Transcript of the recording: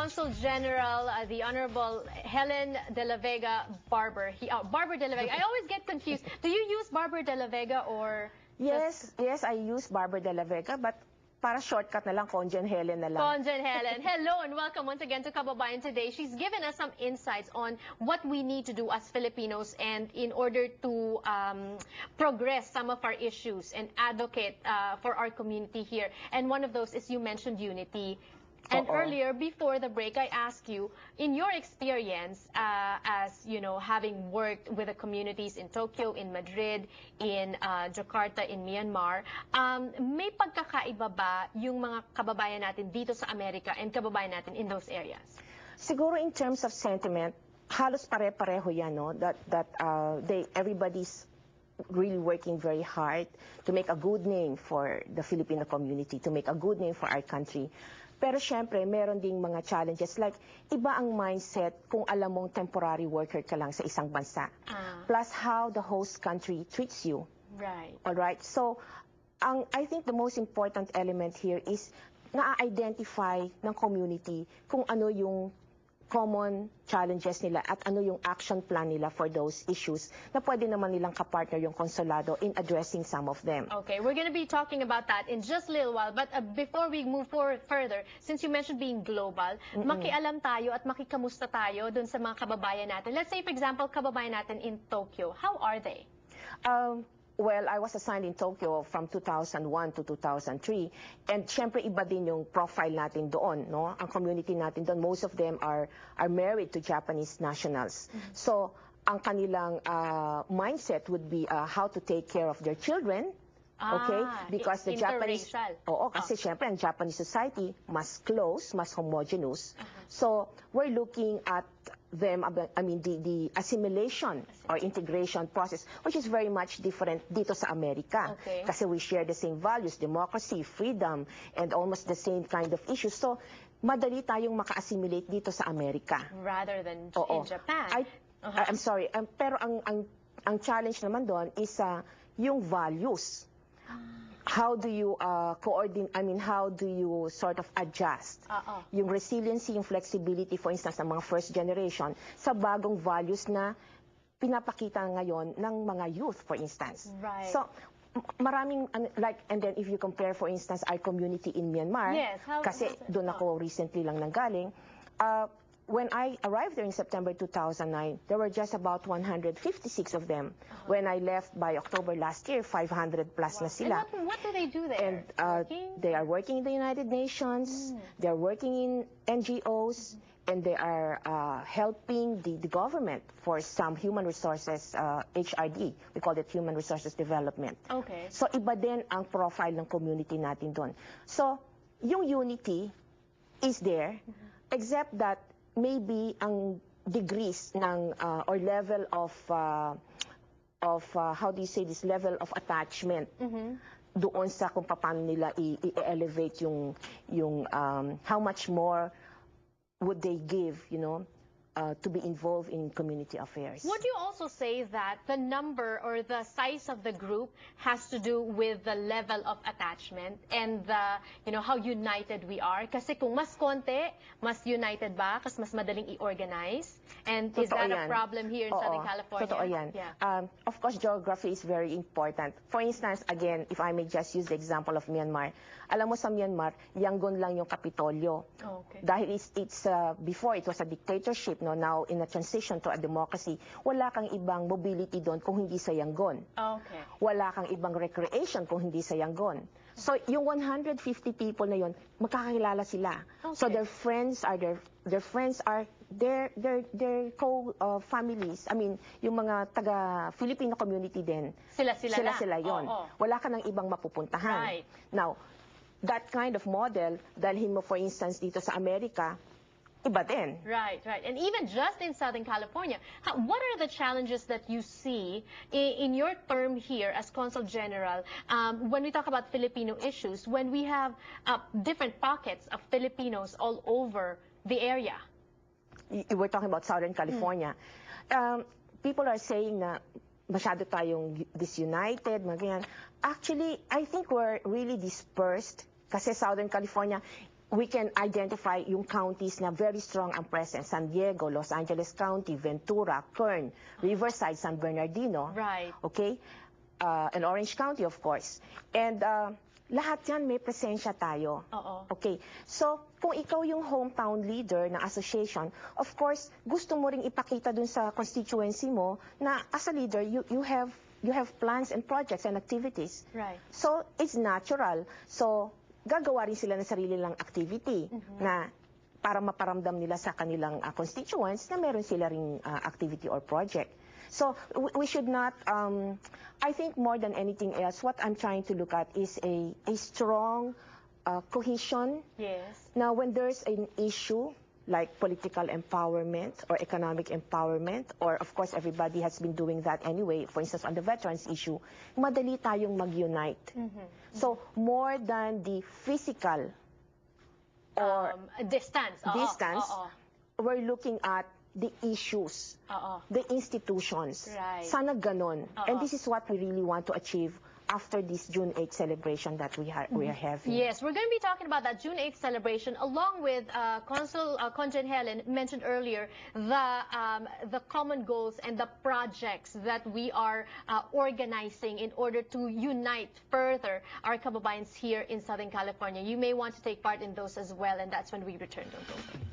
Consul General, the Honorable Helen de la Vega Barber. Barber de la Vega. I always get confused. Do you use Barber de la Vega or? Yes, I use Barber de la Vega, but para shortcut na lang, Conjen Helen na lang. Conjen Helen. Hello and welcome once again to Kababayan today. She's given us some insights on what we need to do as Filipinos and in order to progress some of our issues and advocate for our community here. And one of those is you mentioned unity. And earlier, before the break, I asked you, in your experience, as you know, having worked with the communities in Tokyo, in Madrid, in Jakarta, in Myanmar, may pagkakaiba ba yung mga kababayan natin dito sa Amerika and kababayan natin in those areas? Siguro in terms of sentiment, halos pare-pareho yan, no? That everybody's really working very hard to make a good name for the Filipino community, to make a good name for our country. Pero syempre, meron ding mga challenges like iba ang mindset kung alam mong temporary worker ka lang sa isang bansa. Plus how the host country treats you. Right. All right. So, I think the most important element here is na-identify ng community kung ano yung common challenges nila at ano yung action plan nila for those issues na pwede naman nilang kapartner yung konsulado in addressing some of them. Okay, we're going to be talking about that in just a little while. But before we move forward further, since you mentioned being global, makialam tayo at makikamusta tayo dun sa mga kababayan natin. Let's say, for example, kababayan natin in Tokyo. How are they? Well, I was assigned in Tokyo from 2001 to 2003. And syempre, iba din yung profile natin doon, no? Ang community natin doon, most of them are married to Japanese nationals. So, ang kanilang mindset would be how to take care of their children. Okay? Because the Japanese... Oo, kasi syempre, ang Japanese society, mas close, mas homogeneous. So, we're looking at them, I mean, the assimilation or integration process, which is very much different dito sa Amerika. Okay. Kasi we share the same values, democracy, freedom, and almost the same kind of issues. So, madali tayong maka-assimilate dito sa Amerika. Rather than in Japan. I'm sorry, pero ang challenge naman doon is yung values. How do you coordinate, I mean, how do you sort of adjust yung resiliency, yung flexibility, for instance, ng mga first generation sa bagong values na pinapakita ngayon ng mga youth, for instance. Right. So, maraming, like, and then if you compare, for instance, our community in Myanmar, kasi doon ako recently lang nanggaling, when I arrived there in September 2009, there were just about 156 of them. When I left by October last year, 500 plus na sila. And what do they do there? And they are working in the United Nations, they are working in NGOs, and they are helping the government for some human resources, HRD. We call it Human Resources Development. Okay. So iba din ang profile ng community natin doon. So yung unity is there, except that maybe ang degrees ng or level of how do you say this, level of attachment doon sa kung paano nila i-elevate yung how much more would they give, you know, to be involved in community affairs. Would you also say that the number or the size of the group has to do with the level of attachment and the, you know, how united we are? Kasi kung mas konti, mas united ba? Kasi mas madaling i-organize? And is that a problem here in Southern California? Totoo yan. Yeah. Of course, geography is very important. For instance, again, if I may just use the example of Myanmar, alam mo sa Myanmar, Yangon lang yung Kapitolyo. Okay. Dahil it's before it was a dictatorship, no, now in a transition to a democracy, wala kang ibang mobility doon kung hindi sa Yangon. Okay. Wala kang ibang recreation kung hindi sa Yangon. So yung 150 people na yon, magkakilala sila. Okay. So their friends are their co-families. I mean, yung mga taga Filipino community din. Sila yon. Wala ka ng ibang mapupuntahan. Right. Now, that kind of model, dalhin mo for instance dito sa Amerika, iba din. Right, right. And even just in Southern California, what are the challenges that you see in your term here as Consul General when we talk about Filipino issues, when we have different pockets of Filipinos all over the area? We're talking about Southern California. People are saying na masyado tayong disunited, mga ganyan. Actually, I think we're really dispersed kasi Southern California, we can identify yung counties na very strong ang presence. San Diego, Los Angeles County, Ventura, Kern, Riverside, San Bernardino. Right. Okay? And Orange County, of course. And lahat yan may presensya tayo. Oo. Okay. So, kung ikaw yung hometown leader ng association, of course, gusto mo ring ipakita dun sa constituency mo na as a leader, you have plans and projects and activities. Right. So, it's natural. So, gagawa rin sila ng sarili lang activity na para maparamdam nila sa kanilang constituents na meron sila ring activity or project. So, we should not, I think more than anything else, what I'm trying to look at is a strong cohesion. Yes. Now, when there's an issue like political empowerment or economic empowerment, or of course everybody has been doing that anyway, for instance on the veterans issue, madali tayong mag-unite. So, more than the physical or distance. We're looking at the issues, the institutions. Right. Sana ganon. And this is what we really want to achieve after this June 8th celebration that we are having. Yes, we're going to be talking about that June 8th celebration along with Consul Conjen Helen mentioned earlier the common goals and the projects that we are organizing in order to unite further our kababayans here in Southern California. You may want to take part in those as well, and that's when we return. Don't go away.